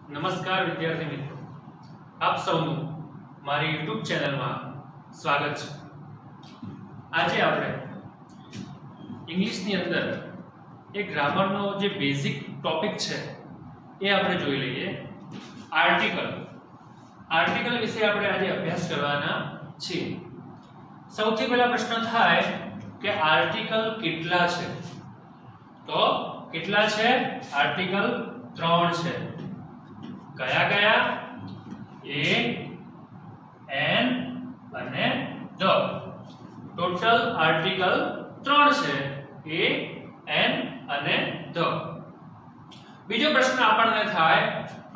નમસ્કાર વિદ્યાર્થી મિત્રો, આપ સૌનું મારી YouTube ચેનલમાં સ્વાગત છે। આજે આપણે ઇંગ્લિશની અંદર એક ગ્રામરનો જે બેઝિક ટોપિક છે એ આપણે જોઈ લઈએ। આર્ટિકલ વિશે આપણે આજે અભ્યાસ કરવાના છીએ। સૌથી પહેલા પ્રશ્ન થાય કે આર્ટિકલ કેટલા છે? તો કેટલા છે? આર્ટિકલ 3 છે। કયા કયા? એ, એન અને ધ। ટોટલ આર્ટિકલ 3 છે, એ, એન અને ધ। બીજો પ્રશ્ન આપણને થાય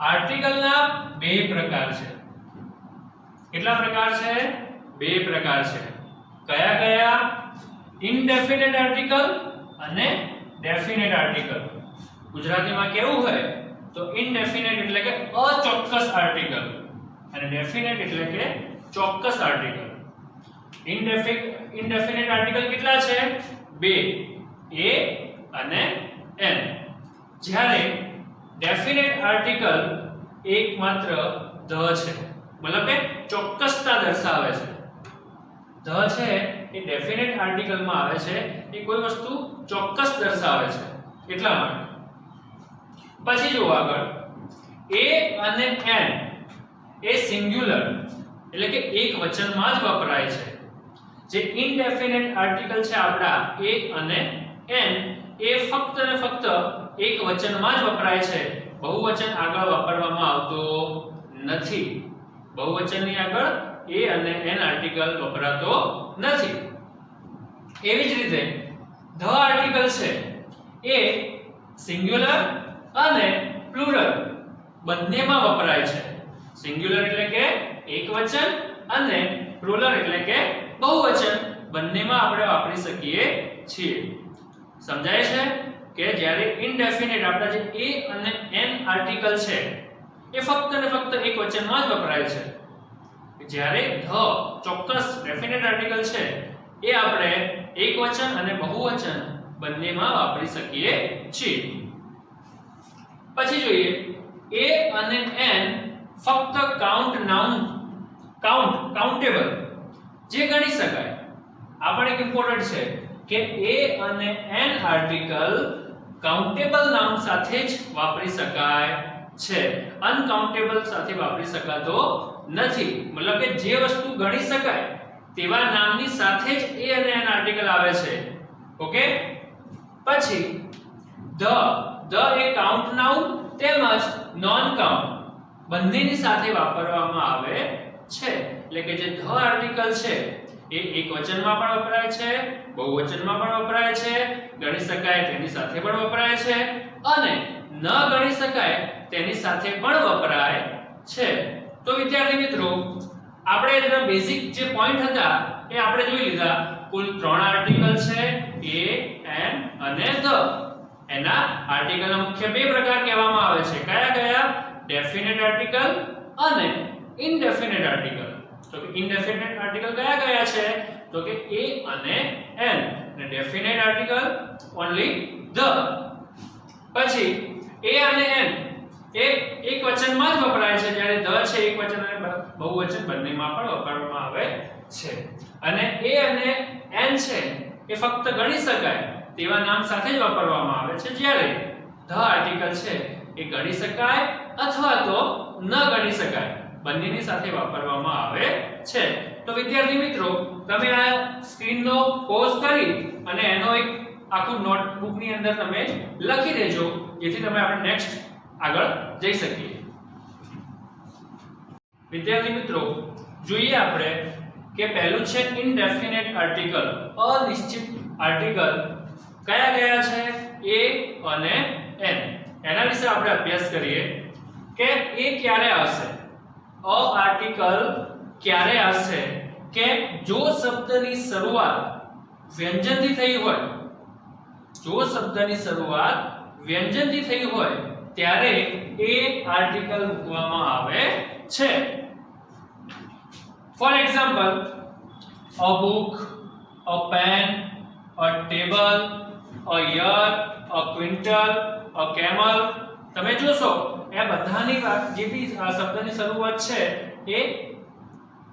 આર્ટિકલના બે પ્રકાર છે। કેટલા પ્રકાર છે? બે પ્રકાર છે। કયા કયા? ઇનડેફિનેટ આર્ટિકલ અને ડેફિનેટ આર્ટિકલ। ગુજરાતીમાં કેવું હોય તો ઇનડેફિનેટ એટલે કે અચોક્કસ આર્ટિકલ અને ડેફિનેટ એટલે કે ચોક્કસ આર્ટિકલ। ઇનડેફિનેટ આર્ટિકલ કેટલા છે? બે, એ અને એન। જ્યારે ડેફિનેટ આર્ટિકલ એકમાત્ર ધ છે, મતલબ કે ચોક્કસતા દર્શાવે છે। ધ છે એ ડેફિનેટ આર્ટિકલમાં આવે છે, એ કોઈ વસ્તુ ચોક્કસ દર્શાવે છે એટલા માટે। પછી જો આગળ એ અને એન એ સિંગ્યુલર એટલે કે એક વચનમાં જ વપરાય છે। જે ઇનડેફિનેટ આર્ટિકલ છે આપડા એ અને એન એ ફક્ત ને ફક્ત એક વચનમાં જ વપરાય છે, બહુવચન આગળ વાપરવામાં આવતો નથી। બહુવચનની આગળ એ અને એન આર્ટિકલ વપરાતો નથી। એવી જ રીતે ધ આર્ટિકલ છે એ સિંગ્યુલર અને પ્લુરલ બંનેમાં વપરાય છે। સિંગ્યુલર એટલે કે એકવચન અને પ્લુરલ એટલે કે બહુવચન બંનેમાં આપણે વાપરી શકીએ છીએ। સમજાય છે કે જ્યારે ઇનડેફિનેટ આપણા જે એ અને એન આર્ટિકલ છે એ ફક્ત ને ફક્ત એકવચનમાં જ વપરાય છે, જ્યારે ધ ચોક્કસ ડેફિનેટ આર્ટિકલ છે એ આપણે એકવચન અને બહુવચન બંનેમાં વાપરી શકીએ છીએ। પછી જોઈએ એ અને એન ફક્ત કાઉન્ટેબલ જે ગણી શકાય। આપણે એક ઇમ્પોર્ટન્ટ છે કે એ અને એન આર્ટિકલ કાઉન્ટેબલ નાઉન સાથે જ વાપરી શકાય છે, અનકાઉન્ટેબલ સાથે વાપરી શકાતો નથી। મતલબ કે જે વસ્તુ ગણી શકાય તેવા નામની સાથે જ એ અને એન આર્ટિકલ આવે છે। ઓકે, પછી ધ એ કાઉન્ટ નાઉન તેમજ નોન કાઉન્ટ બંનેની સાથે વાપરવામાં આવે છે। એટલે કે જે ધ આર્ટિકલ છે એ એકવચનમાં પણ વપરાય છે, બહુવચનમાં પણ વપરાય છે, ગણી શકાય તેની સાથે પણ વપરાય છે અને ન ગણી શકાય તેની સાથે પણ વપરાય છે। તો વિદ્યાર્થી મિત્રો, આપણે એના બેઝિક જે પોઈન્ટ હતા એ આપણે જોઈ લીધા। કુલ 3 આર્ટિકલ છે, એ, એન અને ધ। એના આર્ટિકલના મુખ્ય બે પ્રકાર કહેવામાં આવે છે। કયા કયા? ડેફિનેટ આર્ટિકલ અને ઇનડેફિનેટ આર્ટિકલ। તો કે ઇનડેફિનેટ આર્ટિકલ કયા કયા છે? તો કે એ અને એન, અને ડેફિનેટ આર્ટિકલ ઓન્લી ધ। પછી એ અને એન એ એક વચનમાં જ વપરાય છે, જ્યારે ધ છે એક વચન અને બહુવચન બંનેમાં પણ વાપરવામાં આવે છે। અને એ અને એન છે એ ફક્ત ગણી શકાય તેવા નામ સાથે જ વાપરવામાં આવે છે, જ્યારે ધ આર્ટિકલ છે એ ગણી શકાય અથવા તો ન ગણી શકાય બંનેની સાથે વાપરવામાં આવે છે। તો વિદ્યાર્થી મિત્રો, તમે આ સ્ક્રીનનો પોઝ કરી અને એનો એક આખું નોટબુકની અંદર તમે લખી દેજો, જેથી તમે આપણે નેક્સ્ટ આગળ જઈ શકીએ। વિદ્યાર્થી મિત્રો, જોઈએ આપણે કે પહેલું છે ઇનડેફિનેટ આર્ટિકલ, અનિશ્ચિત આર્ટિકલ કયા કયા છે? એ અને એન। એના વિશે આપણે અભ્યાસ કરીએ કે એ ક્યારે આવશે, અ આર્ટિકલ ક્યારે આવશે કે જો શબ્દની શરૂઆત વ્યંજનથી થઈ હોય, જો શબ્દની શરૂઆત વ્યંજનથી થઈ હોય ત્યારે એ આર્ટિકલ મૂકવામાં આવે છે। For example, a book, a pen, a table, a year, a quintal, a camel। તમે જોશો એ બધાની જે બી શબ્દની શરૂઆત છે એ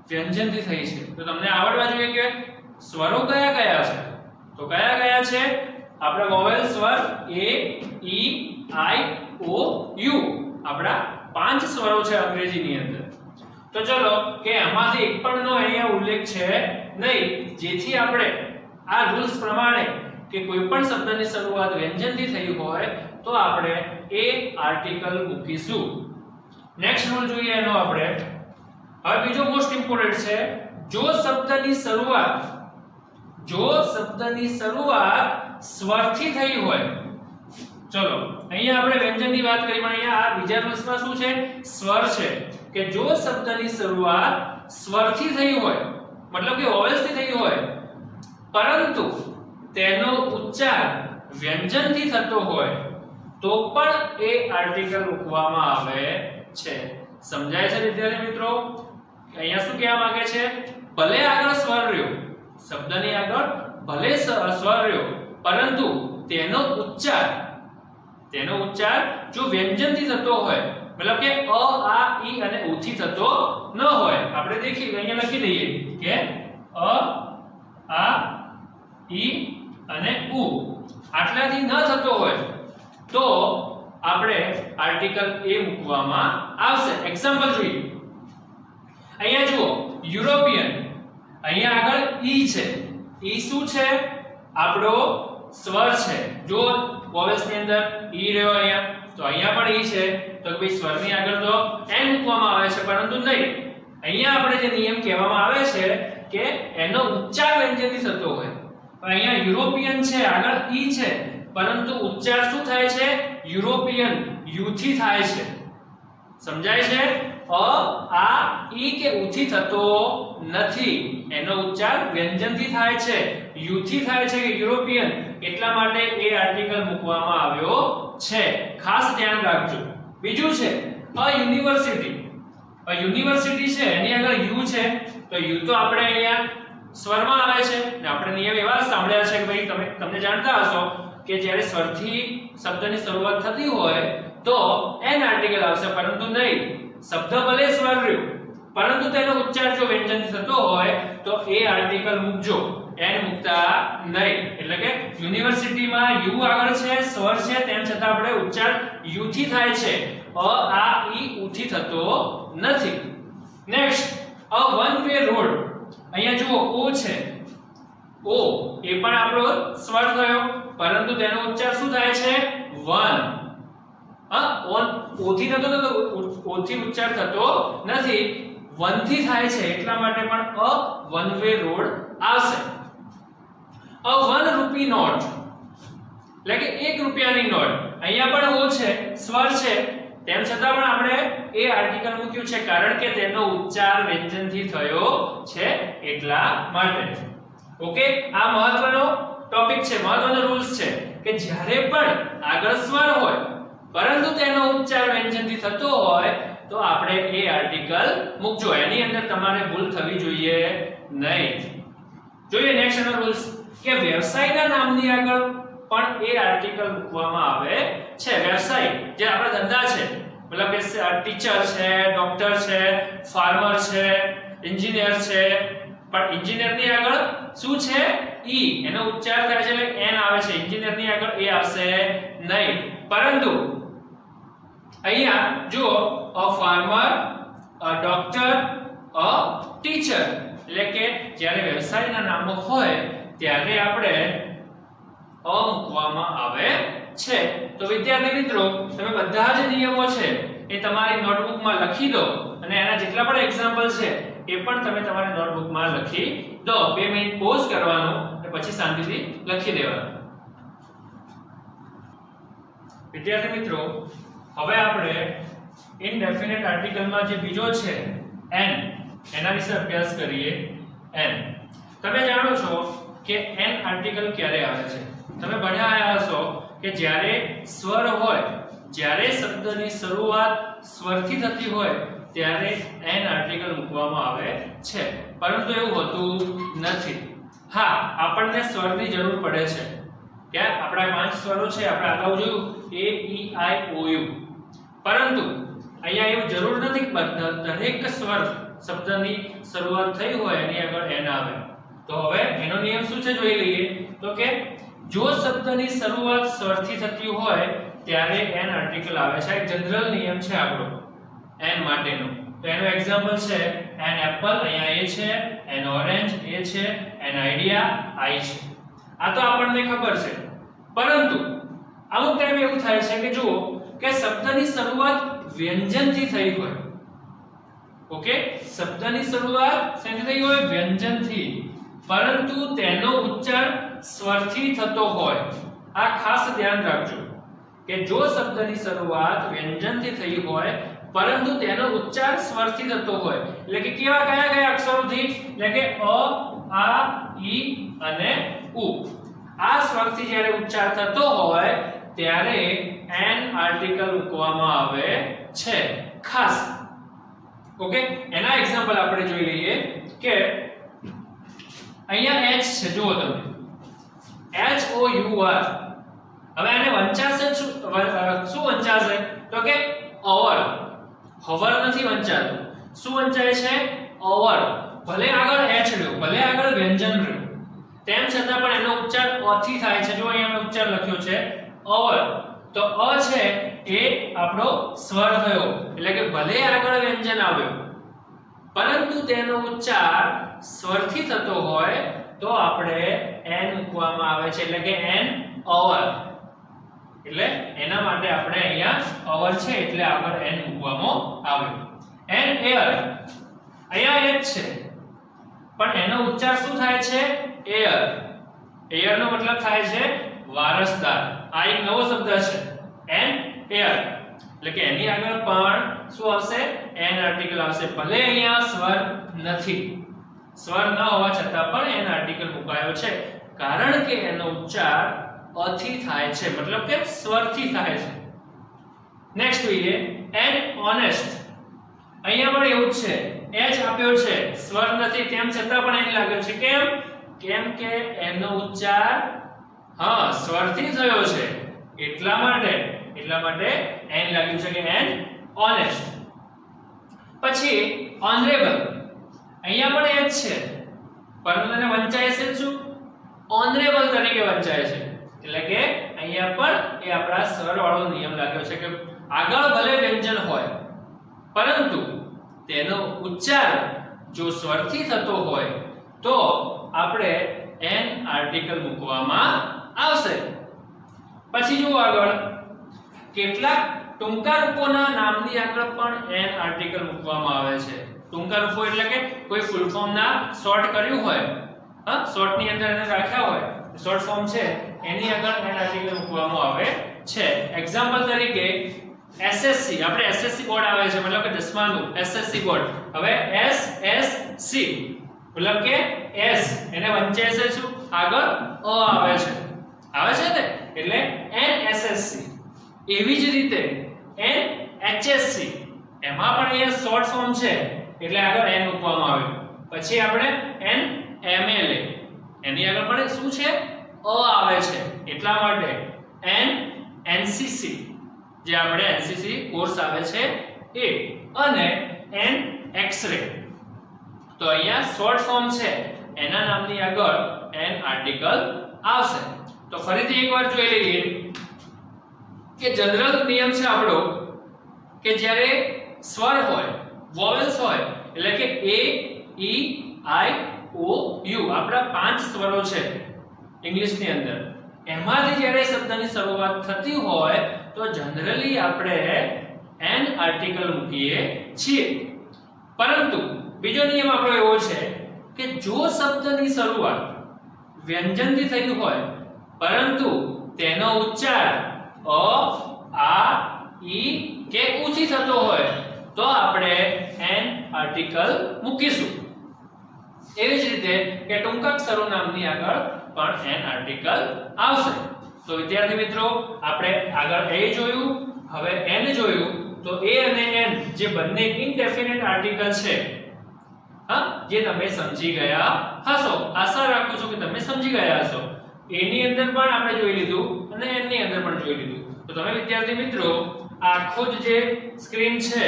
વ્યંજનથી થઈ છે. તો તમને આવડવા જોઈએ કે સ્વરો કયા કયા છે. તો કયા કયા છે? આપણે વોવેલ સ્વર a e i o u આપણા 5 સ્વરો છે અંગ્રેજીની અંદર. તો ચલો કે આમાંથી એક પણ નો અહીંયા ઉલ્લેખ છે નહીં, જેથી આપણે આ રૂલ્સ પ્રમાણે કે કોઈ પણ શબ્દની શરૂઆત વ્યંજનથી થઈ હોય તો આપણે એ આર્ટિકલ મૂકીશું. નેક્સ્ટ રૂલ જોઈએ એનો આપણે. હવે બીજો મોસ્ટ ઇમ્પોર્ટન્ટ છે, જો શબ્દની શરૂઆત સ્વરથી થઈ હોય. ચલો અહીંયા આપણે વ્યંજનની વાત કરી, પણ અહીંયા આ બીજા રૂલ્સમાં શું છે? સ્વર છે. કે જો શબ્દની શરૂઆત સ્વરથી થઈ હોય, મતલબ કે વોવેલ્સથી થઈ હોય, પરંતુ તેનો ઉચ્ચાર વ્યંજનથી થતો હોય તો પણ એ આર્ટિકલ મૂકવામાં આવે છે. સમજાય છે વિદ્યાર્થી મિત્રો? અહીંયા શું કહેવા માંગે છે? ભલે આગળ સ્વર રહ્યો, શબ્દની આગળ ભલે સ્વર રહ્યો, પરંતુ તેનો ઉચ્ચાર જો વ્યંજનથી થતો હોય, મતલબ કે અ આ ઈ અને ઉ થી થતો ન હોય. આપણે દેખીએ અહીંયા લખી દઈએ કે અ આ ઈ અને ઉ આટલાથી ન થતો હોય તો આપણે આર્ટિકલ એ મૂકવામાં આવશે. એક્ઝામ્પલ જોઈએ. અહીંયા જુઓ, યુરોપિયન, અહીંયા આગળ ઈ છે. ઈ શું છે? આપણો સ્વર છે. જો વોવેલ્સ ની અંદર ઈ રહ્યો અહીંયા, તો અહીંયા પણ ઈ છે, તો ભાઈ સ્વરની આગળ તો એન મૂકવામાં આવે છે, પરંતુ નહીં. અહીંયા આપણે જે નિયમ કહેવામાં આવે છે કે એનો ઉચ્ચાર વ્યંજનથી થતો હોય. અહીંયા યુરોપિયન છે, આગળ ઈ છે, પરંતુ ઉચ્ચાર શું થાય છે? યુરોપિયન યુ થી થાય છે. સમજાય છે? અ આ ઈ કે ઉ થી થતો નથી, એનો ઉચ્ચાર વ્યંજનથી થાય છે, યુ થી થાય છે કે યુરોપિયન. એટલા માટે એ આર્ટિકલ મૂકવામાં આવ્યો છે. ખાસ ધ્યાન રાખજો. બીજું છે અ યુનિવર્સિટી. અ યુનિવર્સિટી છે, એની આગળ યુ છે, તો યુ તો આપણે અહીંયા સ્વરમાં આવે છે ને આપણે નિયમ એવા સાંભળ્યા છે કે ભાઈ તમને જાણતા હશો કે જ્યારે સ્વરથી શબ્દની શરૂઆત થતી હોય તો એન આર્ટિકલ આવશે, પરંતુ નહીં. શબ્દ ભલે સ્વર રહ્યો, પરંતુ તેનો ઉચ્ચાર જો વ્યંજનથી થતો હોય તો એ આર્ટિકલ મૂકજો, એન મૂકતા નહીં. એટલે કે યુનિવર્સિટીમાં યુ આગળ છે, સ્વર છે, તેમ છતાં આપણે ઉચ્ચાર યુ થી થાય છે, અ આ ઈ ઉ થી થતો નથી. નેક્સ્ટ અ વન વે રોડ. અહીંયા જુઓ ઓ છે, ઓ એ પણ આપણો સ્વર થયો, પરંતુ તેનો ઉચ્ચાર શું થાય છે? વન. ઓ થી થતો ઓ થી ઉચ્ચાર થતો નથી, વન થી થાય છે, એટલા માટે પણ અ વન વે રોડ આવશે. અ 1 રૂપી નોટ, એટલે કે 1 રૂપિયાની નોટ. અહીંયા પણ ઓ છે, સ્વર છે, તેમ છતાં પણ આપણે એ આર્ટિકલ મૂક્યું છે, કારણ કે તેનો ઉચ્ચાર વ્યંજનથી થયો છે એટલા માટે. ઓકે, આ મહત્વનો ટોપિક છે, મહત્વનો રૂલ્સ છે કે જ્યારે પણ આગળ સ્વર હોય પરંતુ તેનો ઉચ્ચાર વ્યંજનથી થતો હોય તો આપણે એ આર્ટિકલ મૂકજો. એની અંદર તમારે ભૂલ થવી જોઈએ નહીં. જોઈએ નેક્સ્ટ નો રૂલ્સ કે વ્યવસાયના નામની આગળ પણ એ આર્ટિકલ મૂકવામાં આવે છે. વ્યવસાય જે આપણા ધંધા છે, મતલબ કે ટીચર છે, ડોક્ટર છે, ફાર્મર છે, એન્જિનિયર છે, પણ એન્જિનિયરની આગળ શું છે? ઈ. એનો ઉચ્ચાર થાય છે એટલે એન આવે છે, એન્જિનિયરની આગળ એ આવશે નહીં. પરંતુ અહીંયા જો a farmer, a doctor, a teacher, એટલે કે જ્યારે વ્યવસાયના નામો હોય ત્યારે આપણે અ મૂકવામાં આવે છે. તો વિદ્યાર્થી મિત્રો, તમે બધા જ નિયમો છે એ તમારી નોટબુકમાં લખી દો અને એના જેટલા પણ એક્ઝામ્પલ છે એ પણ તમે તમારી નોટબુકમાં લખી દો. 2 મિનિટ પોઝ કરવાનો અને પછી શાંતિથી લખી દેવાનું. વિદ્યાર્થી મિત્રો, હવે આપણે ઇનડેફિનેટ આર્ટિકલમાં જે બીજો છે એન, એના વિશે અભ્યાસ કરીએ. એન, તમે જાણો છો કે એન આર્ટિકલ ક્યારે આવે છે? તમે ભણ્યા હશો કે જ્યારે સ્વર હોય, જ્યારે શબ્દની શરૂઆત સ્વરથી થતી હોય ત્યારે એન આર્ટિકલ મૂકવામાં આવે છે, પરંતુ એવું હોતું નથી. હા, આપણને સ્વરની જરૂર પડે છે. કે આપણા 5 સ્વરો છે, આપણે અગાઉ જોયું a e i o u, પરંતુ અહીંયા એવું જરૂર નથી કે દરેક સ્વર શબ્દની શરૂઆત થઈ હોય એની આગળ n આવે. તો હવે એનો નિયમ શું છે જોઈ લઈએ. તો કે જો શબ્દની શરૂઆત સ્વરથી થતી હોય ત્યારે n આર્ટિકલ આવે છે. એક જનરલ નિયમ છે આપણો n માટેનો. તો એનો એક્ઝામ્પલ છે n એપલ, અહીંયા a છે, n ઓરેન્જ a છે, n આઈડિયા i છે. આ તો આપણને ખબર છે. પરંતુ અમુક ટાઈમે એવું થાય છે કે જુઓ કે શબ્દની શરૂઆત વ્યંજનથી થઈ હોય. ઓકે, શબ્દની શરૂઆત શેથી થઈ હોય? વ્યંજનથી. પરંતુ તેનો ઉચ્ચાર સ્વરથી થતો હોય. આ ખાસ ધ્યાન રાખજો કે જો શબ્દની શરૂઆત વ્યંજનથી થઈ હોય પરંતુ તેનો ઉચ્ચાર સ્વરથી થતો હોય, એટલે કે કેવા કયા અક્ષરોથી? એટલે કે અ, આ, ઈ અને ઉ. આ સ્વરથી જ્યારે ઉચ્ચાર થતો હોય ત્યારે n આર્ટિકલ મૂકવામાં આવે છે ખાસ. ઓકે, એના એક્ઝામ્પલ આપણે જોઈ લઈએ કે અહીંયા h છે, જુઓ તમે h o u r. હવે આને વંચાશે શું વંચાશે? તો કે અવર. હવર નથી વંચાતું. શું વંચાય છે? અવર. ભલે આગળ h રહ્યો, ભલે આગળ વ્યંજન રહ્યો, તેમ છતાં પણ એનો ઉચ્ચાર અ થી થાય છે. જો અહીંયા મેં ઉચ્ચાર લખ્યો છે અવર. તો અ છે એ આપણો સ્વર થયો, એટલે કે ભલે આગળ વ્યંજન આવ્યો પરંતુ તેનો ઉચ્ચાર સ્વરથી થતો હોય તો આપણે n મૂકવામાં આવે છે, એટલે કે n અવર. એટલે એના માટે આપણે અહીંયા અવર છે એટલે આગળ n મૂકવામાં આવે. n એર, અહીંયા h છે પણ એનો ઉચ્ચાર શું થાય છે? એર. એર નો મતલબ થાય છે વારસદાર. આ એક નવો શબ્દ છે n એર, એટલે કે એની આગળ પણ શું આવશે? n આર્ટિકલ આવશે. ભલે અહીંયા સ્વર નથી, સ્વર ન હોવા છતાં પણ n આર્ટિકલ મુકાયો છે કારણ કે એનો ઉચ્ચાર અ થી થાય છે, મતલબ કે સ્વરથી થાય છે. નેક્સ્ટ જોઈએ n ઓનેસ્ટ. અહીંયા પણ એવું જ છે, h આપ્યો છે, સ્વર નથી તેમ છતાં પણ n લાગ્યો છે. કેમ કે એનો ઉચ્ચાર સ્વરથી થયો છે એટલા માટે n લાગ્યું છે કે n ઓનેસ્ટ. પછી ઓનરેબલ. અહીંયા પણ h છે પરંતુ તેને વંચાય છે શું? ઓનરેબલ તરીકે વંચાય છે, એટલે કે અહીંયા પણ એ આપણા સ્વર વાળો નિયમ લાગ્યો છે કે આગળ ભલે વ્યંજન હોય પરંતુ તેનો ઉચ્ચાર જો સ્વરથી થતો હોય તો આપણે n આર્ટિકલ મૂકવામાં આવશે. પછી જુઓ આગળ કેટલાક ટૂંકા રૂપોના નામની આગળ પણ n આર્ટિકલ મૂકવામાં આવે છે. ટૂંકા રૂપો એટલે કે કોઈ ફૂલ ફોર્મ ના શોર્ટ કર્યું હોય, શોર્ટ ની અંદર એને રાખ્યા હોય, શોર્ટ ફોર્મ છે એની આગળ n આર્ટિકલ મૂકવામાં આવે છે. એક્ઝામ્પલ તરીકે SSC, આપણે SSC બોર્ડ આવે છે, મતલબ કે 10માનું SSC બોર્ડ. હવે SSC મતલબ કે S એને વંચાય છે શું? આગળ અ આવે છે ને, એટલે NSSC. એવી જ રીતે NHSC, એમાં પણ એ શોર્ટ ફોર્મ છે એટલે આગળ n મૂકવામાં આવ્યું. પછી આપણે NMLA, એની આગળ પણ શું છે? અ આવે છે એટલા માટે NCC, જે આપણે NCC કોર્સ આવે છે એ, અને NX-ray. તો અહીંયા શોર્ટ ફોર્મ છે એના નામની આગળ n આર્ટિકલ આવશે. તો ફરીથી એકવાર જોઈ લઈએ કે જનરલ નિયમ છે આપણો કે જ્યારે સ્વર હોય, વોવેલ્સ હોય, એટલે કે a, e, i, o, u, આપણા 5 સ્વરો છે ઇંગ્લિશની અંદર, એમાંથી જ્યારે શબ્દની શરૂઆત થતી હોય તો જનરલી આપણે n આર્ટિકલ મૂકીએ છીએ. પરંતુ બીજો નિયમ આપણો એવો છે કે જો શબ્દની શરૂઆત વ્યંજનથી થઈ હોય પરંતુ તેનો ઉચ્ચાર અ, આ, ઈ કે ઉ થી થતો હોય તો આપણે n આર્ટિકલ મૂકીશું. એવી જ રીતે કે ટૂંકાક્ષરો નામની આગળ પણ n આર્ટિકલ આવશે. તો વિદ્યાર્થી મિત્રો આપણે આગળ a જોયું, હવે n જોયું. તો a અને n જે બંને ઇનડેફિનેટ આર્ટિકલ છે, જે તમે સમજી ગયા હશો. આશા રાખું છું કે તમે સમજી ગયા હશો. a ની અંદર પણ આપણે જોઈ લીધું અને n ની અંદર પણ જોઈ લીધું. તો તમે વિદ્યાર્થી મિત્રો આખો જે સ્ક્રીન છે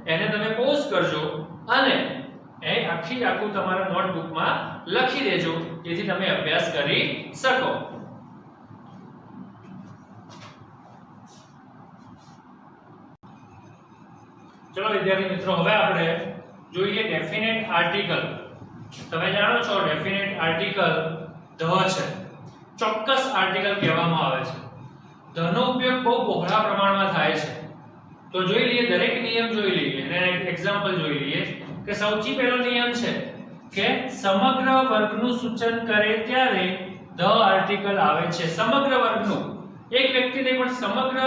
એને તમે પોઝ કરજો અને એ આખું તમારા નોટબુકમાં લખી દેજો જેથી તમે અભ્યાસ કરી શકો. ચલો વિદ્યાર્થી મિત્રો, હવે આપણે જોઈએ ડેફિનેટ આર્ટિકલ. તમે જાણો છો ડેફિનેટ આર્ટિકલ ધ છે, ચોક્કસ આર્ટિકલ કહેવામાં આવે છે. ધ નો ઉપયોગ બહુ બહોળા પ્રમાણમાં થાય છે. તો જોઈ લઈએ, દરેક નિયમ જોઈ લઈએ અને એક એક્ઝામ્પલ જોઈ લઈએ કે સૌથી પહેલો નિયમ છે કે સમગ્ર વર્ગનું સૂચન કરે ત્યારે ધ આર્ટિકલ આવે છે. સમગ્ર વર્ગનું, એક વ્યક્તિ નહીં પણ સમગ્ર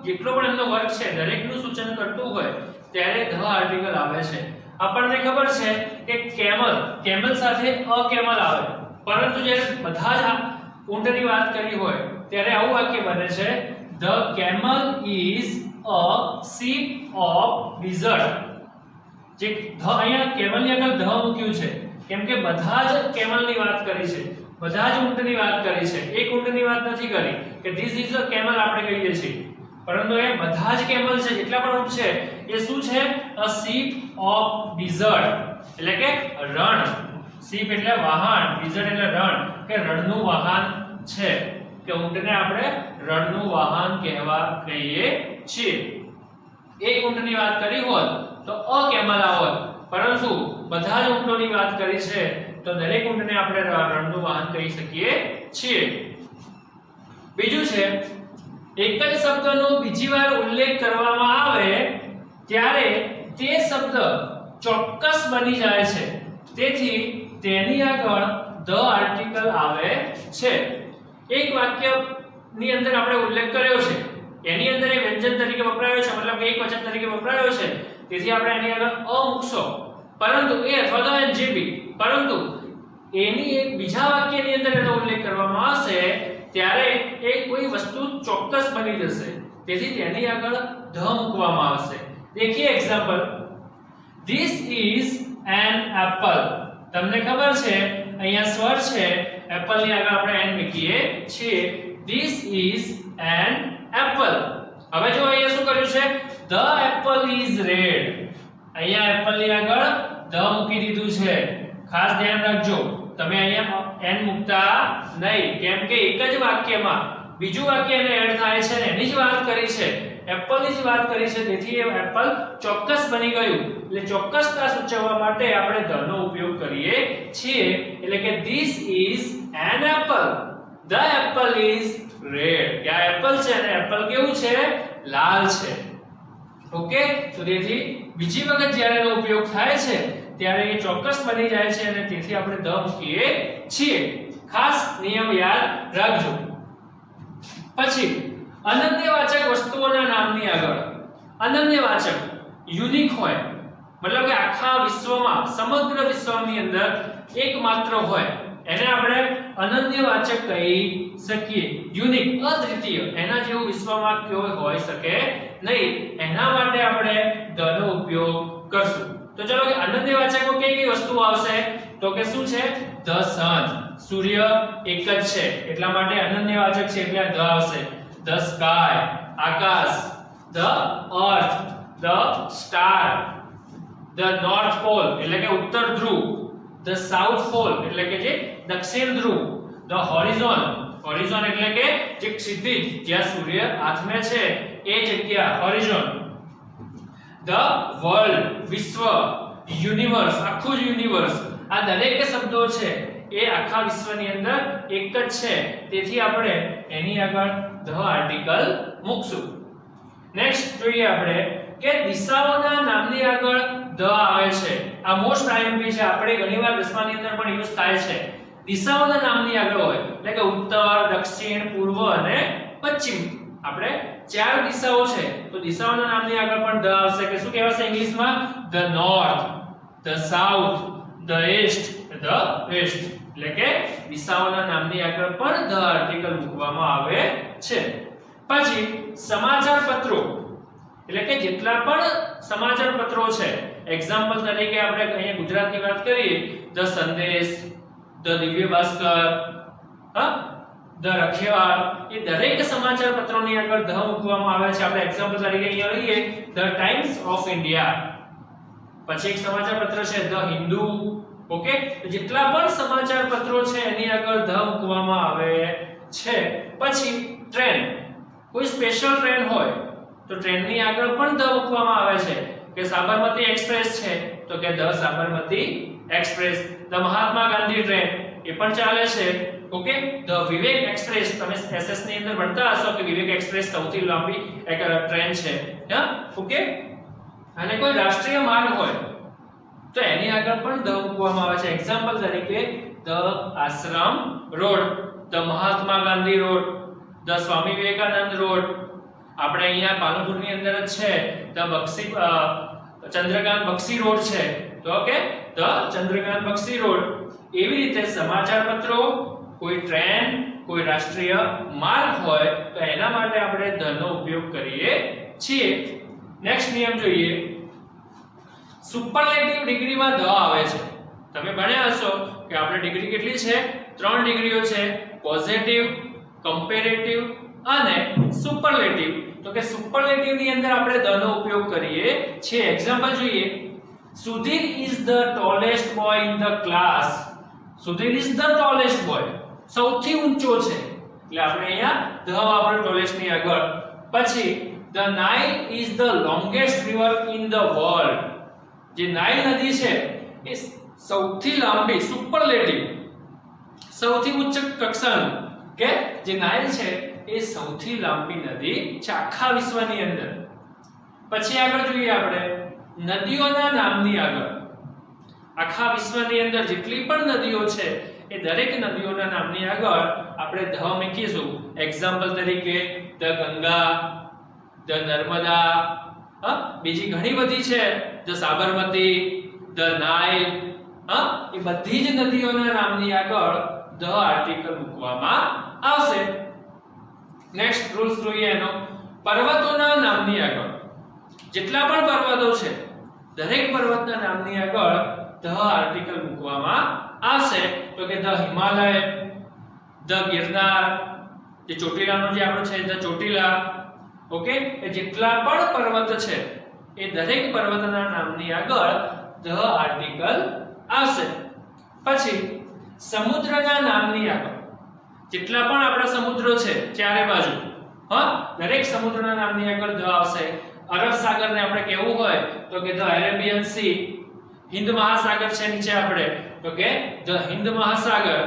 જેટલો પણ એમનો વર્ગ છે દરેકનું સૂચન કરતું હોય ત્યારે ધ આર્ટિકલ આવે છે. આપણને ખબર છે કે કેમલ સાથે અ કેમલ આવે, પરંતુ જ્યારે બધા જ ઊંટની વાત કરી હોય ત્યારે આવું વાક્ય બને છે the camel is a ship of desert. જે ધ, અહીંયા કેમલની આગળ ધ મૂક્યું છે કેમ કે બધા જ કેમલની વાત કરી છે, બધા જ ઊંટની વાત કરી છે, એક ઊંટની વાત નથી કરી કે ધીસ ઇઝ અ કેમલ આપણે કહીએ છીએ, પરંતુ એ બધા જ કેમલ છે, જેટલા પણ ઊંટ છે એ શું છે? અ શીપ ઓફ ડિઝર્ટ, એટલે કે રણ. શીપ એટલે વાહન, ડિઝર્ટ એટલે રણ, કે રણનું વાહન છે, કે ઊંટને આપણે રણનું વાહન કહીએ છીએ. એક ઊંટની વાત કરી હોત તો અ કેમલ આવત, પરંતુ બધા જ ઊંટોની વાત કરી છે તો દરેક ઊંટને આપણે રણનું વાહન કહી શકીએ છીએ. બીજું છે એક જ શબ્દનો બીજી વાર ઉલ્લેખ કરવામાં આવે ત્યારે તે શબ્દ ચોક્કસ બની જાય છે, તેથી તેની આગળ ધ આર્ટિકલ આવે છે. એક વાક્યની અંદર આપણે ઉલ્લેખ કર્યો છે, એની અંદર એ વ્યંજન તરીકે વપરાયો છે, મતલબ કે એક વચન તરીકે વપરાયો છે, તેથી આપણે એની આગળ અ મૂકશો, પરંતુ એ અથવા તો એનજીબી, પરંતુ એની એક બીજા વાક્યની અંદર એનો ઉલ્લેખ કરવામાં આવશે ત્યારે એ કોઈ વસ્તુ ચોક્કસ બની જશે, તેથી તેની આગળ ધ મૂકવામાં આવશે. देखिए example, this is an apple. તમને ખબર છે અહીંયા સ્વર છે, એપલ ની આગળ આપણે એન મૂકીએ છીએ. this is an apple. હવે જો અહીંયા શું કર્યું છે? the apple is red. અહીંયા એપલ ની આગળ ધ મૂકી દીધું છે. ખાસ ધ્યાન રાખજો, તમે અહીંયા એન મૂકતા નહીં, કેમ કે એક જ વાક્યમાં બીજું વાક્ય એને એડ થાય છે ને એની જ વાત કરી છે, એપલ ની જ વાત કરી છે, તેથી એ એપલ ચોક્કસ બની ગયું. એટલે ચોક્કસતા સૂચવવા માટે આપણે ધ નો ઉપયોગ કરીએ છીએ. એટલે કે this is an apple. the apple is red. કે આ એપલ છે અને એપલ કેવું છે? લાલ છે. ઓકે, તો તેથી બીજી વખત જ્યારે એનો ઉપયોગ થાય છે ત્યારે એ ચોક્કસ બની જાય છે અને તેથી આપણે ધ મૂકીએ છીએ. ખાસ નિયમ યાદ રાખજો. પછી અનન્યવાચક વસ્તુઓના નામની આગળ અનન્યવાચક યુનિક હોય, મતલબ કે આખા વિશ્વમાં, સમગ્ર વિશ્વની અંદર એકમાત્ર હોય, એને આપણે અનન્યવાચક કહી શકીએ. યુનિક, અદ્વિતીય, એના જેવું વિશ્વમાં કોઈ હોઈ શકે નહીં, એના માટે આપણે ધ નો ઉપયોગ કરશું. તો ચલો કે અનન્યવાચકો કઈ કઈ વસ્તુઓ આવશે? તો કે શું છે? ધ સન, સૂર્ય એક જ છે એટલા માટે અનન્યવાચક છે એટલે ધ આવશે. the sky, Akash, the earth, the star, the north pole એટલે કે ઉત્તર ધ્રુવ, the south pole એટલે કે જે દક્ષિણ ધ્રુવ, the horizon, horizon એટલે કે જે ક્ષિતિજ જ્યાં સૂર્ય આથમે છે એ જગ્યા horizon, the world વિશ્વ, universe આખું જ યુનિવર્સ. આ દરેક શબ્દો છે એ આખા વિશ્વની અંદર એક જ છે, તેથી આપણે એની આગળ ધ આર્ટિકલ મૂકશું. નેક્સ્ટ જોઈએ આપણે કે દિશાઓના નામની આગળ ધ આવે છે. આ મોસ્ટ આઈએમપી છે, આપણે ઘણીવાર દસમાની અંદર પણ યુઝ થાય છે. દિશાઓના નામની આગળ હોય એટલે કે ઉત્તર, દક્ષિણ, પૂર્વ અને પશ્ચિમ. આપણે ચાર દિશાઓ છે તો દિશાઓના નામની આગળ પણ ધ આવશે. કે શું કહેવાશે ઇંગ્લિશમાં? The north, the south, the east, the west. એટલે કે દિશાઓના નામની આગળ પણ ધ આર્ટિકલ મૂકવામાં આવે છે. પછી સમાચાર પત્રો એટલે કે જેટલા પણ સમાચાર પત્રો છે, એક્ઝામ્પલ તરીકે આપણે અહીંયા ગુજરાતની વાત કરીએ, ધ સંદેશ, ધ દિવ્ય ભાસ્કર, ધ રખિયાળ, એ દરેક સમાચાર પત્રોની આગળ ધ મૂકવામાં આવે છે. આપણે એક્ઝામ્પલ તરીકે અહીંયા લઈએ ધ ટાઈમ્સ ઓફ ઇન્ડિયા. પછી એક સમાચાર પત્ર છે ધ હિન્દુ. ઓકે, તો જેટલા પણ સમાચાર પત્રો છે એની આગળ ધ મૂકવામાં આવે છે. પછી ટ્રેન, કોઈ સ્પેશિયલ ટ્રેન હોય તો ટ્રેનની આગળ પણ ધ મૂકવામાં આવે છે. કે સાબરમતી એક્સપ્રેસ છે તો કે the Sabarmati express. The Mahatma Gandhi train એ પણ ચાલે છે. ઓકે, ધ વિવેક એક્સપ્રેસ, તમે એસએસ ની અંદર ભણતા હશો કે વિવેક એક્સપ્રેસ સૌથી લાંબી એક ટ્રેન છે. હા, ઓકે. અને કોઈ રાષ્ટ્રીય માર્ગ હોય તો એની આગળ પણ ધ મૂકવામાં આવે છે. એક્ઝામ્પલ તરીકે the Ashram road, the Mahatma Gandhi road, the Swami Vivekananda road. આપણે અહીંયા પાલનપુરની અંદર જ છે the Bakshi Chandrakant Bakshi road છે. તો okay, the Chandrakant Bakshi road. એવી રીતે સમાચાર પત્રો, કોઈ ટ્રેન, કોઈ રાષ્ટ્રીય માર્ગ હોય તો એના માટે આપણે ધ નો ઉપયોગ કરીએ છીએ. નેક્સ્ટ નિયમ જોઈએ. સુપરલેટિવ ડિગ્રીમાં ધ આવે છે. તમે ભણ્યા હશો કે આપણે ડિગ્રી કેટલી છે? 3 ડિગ્રીઓ છે. પોઝિટિવ, કમ્પેરેટિવ અને સુપરલેટિવ. તો કે સુપરલેટિવ ની અંદર આપણે ધ નો ઉપયોગ કરીએ છીએ. એક્ઝામ્પલ જોઈએ. Sudhir is the tallest boy in the class. Sudhir is the tallest boy, સૌથી ઊંચો છે એટલે આપણે અહીંયા ધ વાપરો tallest ની આગળ. પછી the Nile is the longest river in the world. જે નાઇલ નદી છે એ સૌથી લાંબી, સુપરલેટિવ, સૌથી ઉચ્ચ કક્ષાનું કે જે નાઇલ છે એ સૌથી લાંબી નદી છે આખા વિશ્વની અંદર. પછી આગળ જોઈએ આપણે નદીઓના નામની આગળ. આખા વિશ્વની અંદર જેટલી પણ નદીઓ છે એ દરેક નદીઓના નામની આગળ આપણે ધ મૂકીશું. એક્ઝામ્પલ તરીકે ધ ગંગા, ધ નર્મદા, બીજી ઘણી બધી છે, ધ સાબરમતી, ધ નાઇલ. એ બધી જ નદીઓના નામની આગળ ધ આર્ટિકલ મૂકવામાં આવશે. નેક્સ્ટ રૂલ્સ જોઈએ એનો. પર્વતોના નામની આગળ જેટલા પણ પર્વતો છે દરેક પર્વતના નામની આગળ ધ આર્ટિકલ મૂકવામાં આવશે. તો કે ધ હિમાલય, ધ ગિરનાર, જે ચોટીલાનો જે આપણો છે ધ ચોટીલા. ઓકે, એ જેટલા પણ પર્વત છે એ દરેક પર્વતના નામની આગળ ધ આર્ટિકલ આવશે. પછી સમુદ્રના નામની આગળ જેટલા પણ આપણા સમુદ્રો છે ચારે બાજુ, દરેક સમુદ્રના નામની આગળ ધ આવશે. અરબ સાગરને આપણે કહેવું હોય તો કે ધ અરેબિયન સી. હિન્દ મહાસાગર છે નીચે આપણે તો કે ધ હિન્દ મહાસાગર.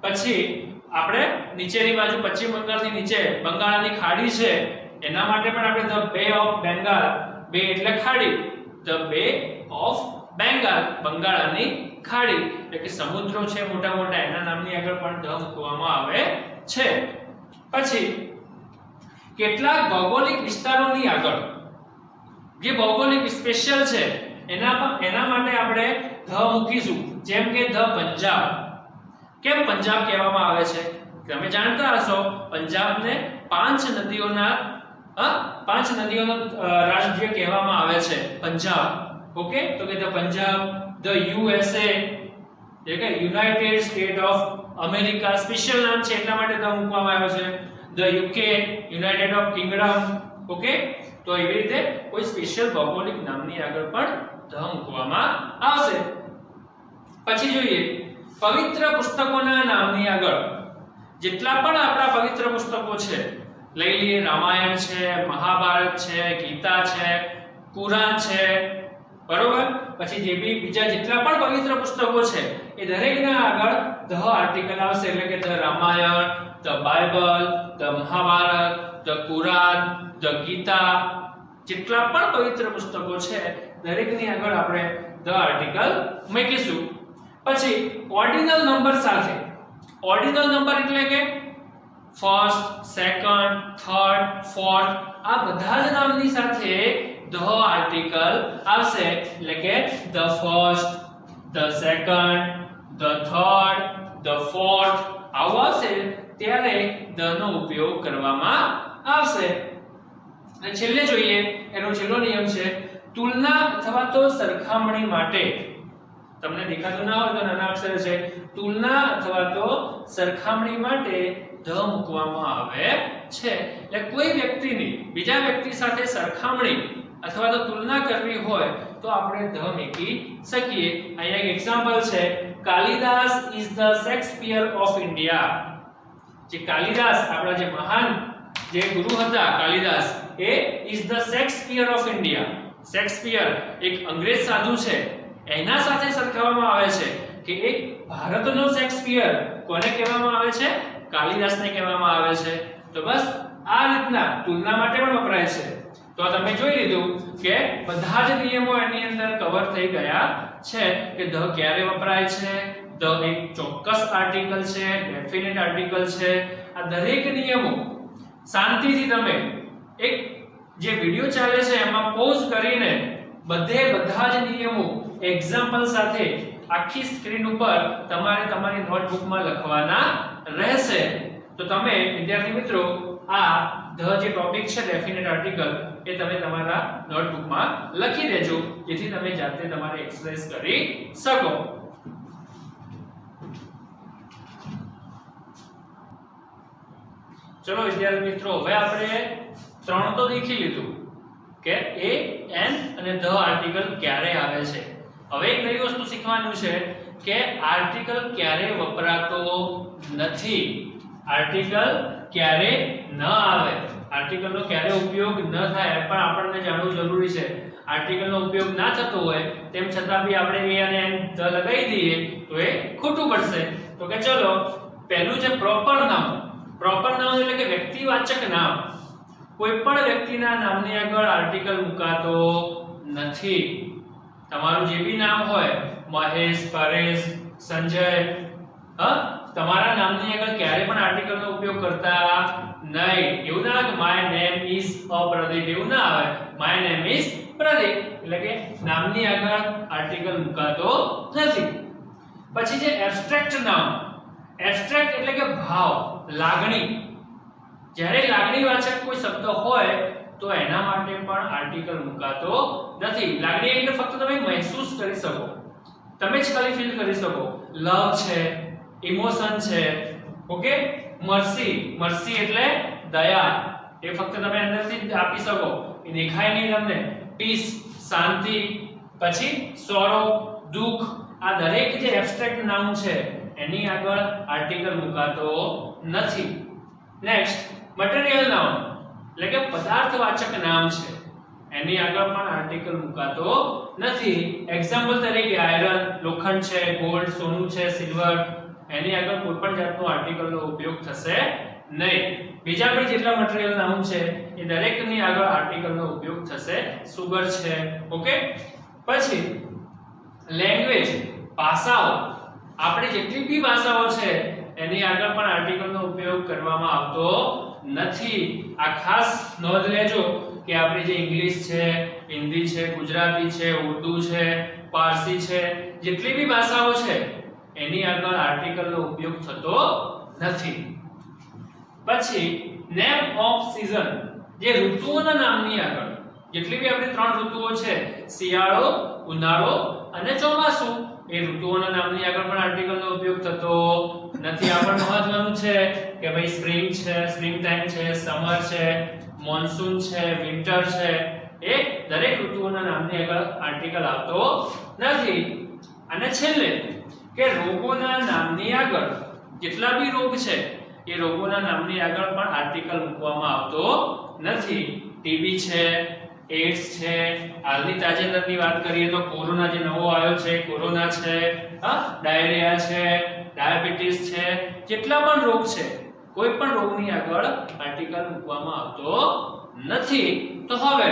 પછી આપણે નીચેની બાજુ પશ્ચિમ બંગાળની નીચે બંગાળની ખાડી છે એના માટે પણ આપણે ધ બે ઓફ બેંગાલ. બે એટલે ખાડી, ધ બે ઓફ બેંગાલ, બંગાળની ખાડી. એટલે કે સમુદ્રો છે મોટા મોટા એના નામની આગળ પણ ધ મૂકવામાં આવે છે. પછી કેટલાક ભૌગોલિક વિસ્તારોની આગળ જે ભૌગોલિક સ્પેશિયલ છે એના માટે આપણે ધ મૂકીશું. જેમ કે ધ પંજાબ. કેમ પંજાબ કહેવામાં આવે છે? તમે જાણતા હશો પંજાબને 5 નદીઓનો રાજ્ય કહેવામાં આવે છે પંજાબ. ઓકે, તો કે ધ પંજાબ, ધ યુએસએ એટલે કે United state of America. Special નામ છે એટલા માટે ધ મૂકવામાં આવ્યો છે. The UK, United of Kingdom. Okay, તો એવી રીતે કોઈ સ્પેશિયલ ભૌગોલિક નામની આગળ પણ ધ મૂકવામાં આવશે. પછી જોઈએ પવિત્ર પુસ્તકોના નામની આગળ જેટલા પણ આપણા પવિત્ર પુસ્તકો છે લઈ લઈએ. રામાયણ છે, મહાભારત છે, ગીતા છે, કુરાન છે, બરોબર. પછી જે બી બીજા જેટલા પણ પવિત્ર પુસ્તકો છે એ દરેકના આગળ ધ આર્ટિકલ આવશે. એટલે કે the Ramayana, the Bible, the Mahabharata, the Quran, the Gita, જેટલા પણ પવિત્ર પુસ્તકો છે દરેકની આગળ આપણે ધ આર્ટિકલ મૂકીશું. પછી ઓર્ડિનલ નંબર સાથે. ઓર્ડિનલ નંબર એટલે કે ફર્સ્ટ, સેકન્ડ, થર્ડ, ફોર્થ, આ બધા જ નામની સાથે ધ આર્ટિકલ આવશે. એટલે કે the first, the second, the third, the fourth આવું આવશે ત્યારે ધ નો ઉપયોગ કરવામાં આવશે. અને છેલ્લે જોઈએ એનો છેલ્લો નિયમ છે તુલના અથવા તો સરખામણી માટે. તમને દેખાતું ના હોય તો નાના અક્ષર છે. તુલના અથવા તો સરખામણી માટે ધ મૂકવામાં આવે છે. એટલે કોઈ વ્યક્તિની બીજા વ્યક્તિ સાથે સરખામણી અથવા તો તુલના કરવી હોય તો આપણે ધ મૂકી શકીએ. અહીંયા એક એક્ઝામ્પલ છે, Kalidas is the Shakespeare of India. જે કાલિદાસ આપણા જે મહાન જે ગુરુ હતા કાલિદાસ, એ is the Shakespeare of India. Shakespeare એક અંગ્રેજ સાધુ છે, એના સાથે સરખાવવામાં આવે છે કે એક ભારતનો શેક્સપિયર કોને કહેવામાં આવે છે? કાલિદાસને કહેવામાં આવે છે. તો બસ આ રીતના તુલના માટે પણ વપરાય છે. તો તમે જોઈ લીધું કે બધા જ નિયમો એની અંદર કવર થઈ ગયા છે કે ધ ક્યારે વપરાય છે, ધ એક ચોક્કસ આર્ટિકલ છે, ડેફિનેટ આર્ટિકલ છે. આ દરેક નિયમો શાંતિથી તમે એક જે વિડિયો ચાલે છે એમાં પોઝ કરીને બધા જ નિયમો એક્ઝામ્પલ સાથે આખી સ્ક્રીન ઉપર તમારે તમારી નોટબુકમાં લખવાના રહેશે. તો તમે વિદ્યાર્થી મિત્રો આ ધ જે ટોપિક છે ડેફિનેટ આર્ટિકલ એ તમે તમારા નોટબુકમાં લખી દેજો, જેથી તમે જાતે તમારી એક્સરસાઇઝ કરી શકો. ચલો વિદ્યાર્થી મિત્રો, હવે આપણે ત્રણ તો દેખી લીધું કે એ એન અને ધ આર્ટિકલ ક્યારે આવે છે. હવે એક નવી વસ્તુ શીખવાનું છે કે આર્ટિકલ ક્યારે વપરાતો નથી. આર્ટિકલ ક્યારે ન આવે, આર્ટિકલનો ક્યારે ઉપયોગ ન થાય એ પણ આપણને જાણવું જરૂરી છે. આર્ટિકલનો ઉપયોગ ના થતો હોય તેમ છતાં બી આપણે એ અને એન ધ લગાવી દઈએ તો એ ખોટું પડશે. તો કે ચલો પહેલું છે પ્રોપર નામ. પ્રોપર નામ એટલે કે વ્યક્તિવાચક નામ. કોઈ પણ વ્યક્તિના નામની આગળ આર્ટિકલ મુકાતો નથી. તમારું જે બી નામ હોય, મહેશ, પરેશ, સંજય, તમારા નામની આગળ ક્યારે પણ આર્ટિકલનો ઉપયોગ કરતા નહીં. એવું ના કે my name is a Pradeep, એવું ના આવે. માય નેમ ઇઝ પ્રદીપ એટલે કે નામની આગળ આર્ટિકલ મુકાતો નથી. પછી છે એબ્સ્ટ્રેક્ટ નામ. એબ્સ્ટ્રેક્ટ એટલે કે ભાવ, લાગણી. જ્યારે લાગણીવાચક કોઈ શબ્દ હોય તો એના માટે પણ આર્ટિકલ મુકાતો નથી. લાગણી એટલે ફક્ત તમે મહેસૂસ કરી શકો, તમે જ ખાલી ફીલ કરી શકો. લવ છે, ઇમોશન છે, ઓકે. મર્સી, મર્સી એટલે દયા, એ ફક્ત તમે અંદરથી જ આપી શકો, એ દેખાય નહીં તમને. પીસ, શાંતિ. પછી સોરો, દુઃખ. આ દરેક જે એબ્સ્ટ્રેક્ટ નાઉન છે એની આગળ આર્ટિકલ મુકાતો નથી. નેક્સ્ટ મટીરીયલ નાઉન એટલે કે પદાર્થવાચક નામ છે, એની આગળ પણ આર્ટિકલ મુકાતો નથી. એક્ઝામ્પલ તરીકે આયરન, લોખંડ છે, ગોલ્ડ, સોનું છે, સિલ્વર, એની આગળ કોઈ પણ જાતનો આર્ટિકલનો ઉપયોગ થશે નહીં. બીજા પણ જેટલા મટીરીયલ નાઉન છે એ દરેકની આગળ આર્ટિકલનો ઉપયોગ થશે. સુગર છે, ઓકે. પછી લેંગ્વેજ, ભાષાઓ. આપણે જેટલી બી ભાષાઓ છે એની આગળ પણ આર્ટિકલનો ઉપયોગ કરવામાં આવતો નથી. આ ખાસ નોંધ લેજો કે આપણી જે ઇંગ્લિશ છે, હિન્દી છે, ગુજરાતી છે, ઉર્દુ છે, પારસી છે, જેટલી બી ભાષાઓ છે એની આગળ આર્ટિકલનો ઉપયોગ થતો નથી. પછી નેમ ઓફ સીઝન, જે ઋતુઓના નામની આગળ જેટલી બી આપણી ત્રણ ઋતુઓ છે, શિયાળો, ઉનાળો અને ચોમાસું, એ ઋતુઓના નામની આગળ પણ આર્ટિકલનો ઉપયોગ થતો નથી. આ પણ મહત્વનું છે કે ભાઈ સ્પ્રિંગ છે, સ્પ્રિંગ ટાઈમ છે, સમર છે, મોન્સૂન છે, વિન્ટર છે, એ દરેક ઋતુઓના નામની આગળ આર્ટિકલ આવતો નથી. અને છેલ્લે કે રોગોના નામની આગળ જેટલા બી રોગ છે એ રોગોના નામની આગળ પણ આર્ટિકલ મૂકવામાં આવતો નથી. ટીબી છે, એડ્સ છે, હાલની તાજેતરની વાત કરીએ તો કોરોના જે નવો આવ્યો છે, કોરોના છે, ડાયરિયા છે, ડાયાબિટીસ છે, જેટલા પણ રોગ છે કોઈ પણ રોગની આગળ આર્ટિકલ મૂકવામાં આવતો નથી. તો હવે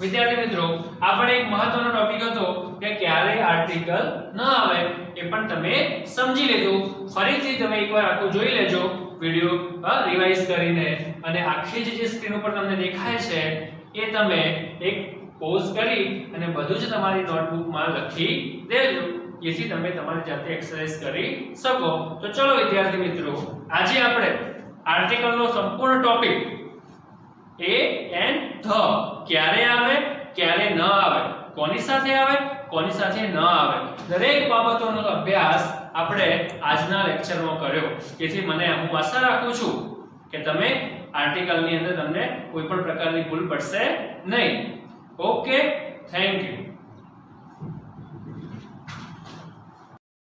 વિદ્યાર્થી મિત્રો, આ પણ એક મહત્વનો ટોપિક હતો કે ક્યારે આર્ટિકલ ન આવે, એ પણ તમે સમજી લીધું. ફરીથી તમે એકવાર આખું જોઈ લેજો વિડિયો રિવાઇઝ કરીને, અને આખી જે સ્ક્રીન ઉપર તમને દેખાય છે એ તમે એક પોઝ કરી અને બધું જ તમારી નોટબુકમાં લખી દેજો, જેથી તમે તમારી જાતે એક્સરસાઇઝ કરી શકો. તો ચલો વિદ્યાર્થી મિત્રો, આજે આપણે આર્ટિકલનો સંપૂર્ણ ટોપિક એ એન ધ ક્યારે આવે, ક્યારે ન આવે, કોની સાથે આવે, કોની સાથે ન આવે, દરેક બાબતોનો અભ્યાસ આપણે આજના લેક્ચરમાં કર્યો. તેથી મને હું આશા રાખું છું કે તમે આર્ટિકલની અંદર તમને કોઈ પણ પ્રકારની ભૂલ પડશે નહીં. Okay, thank you.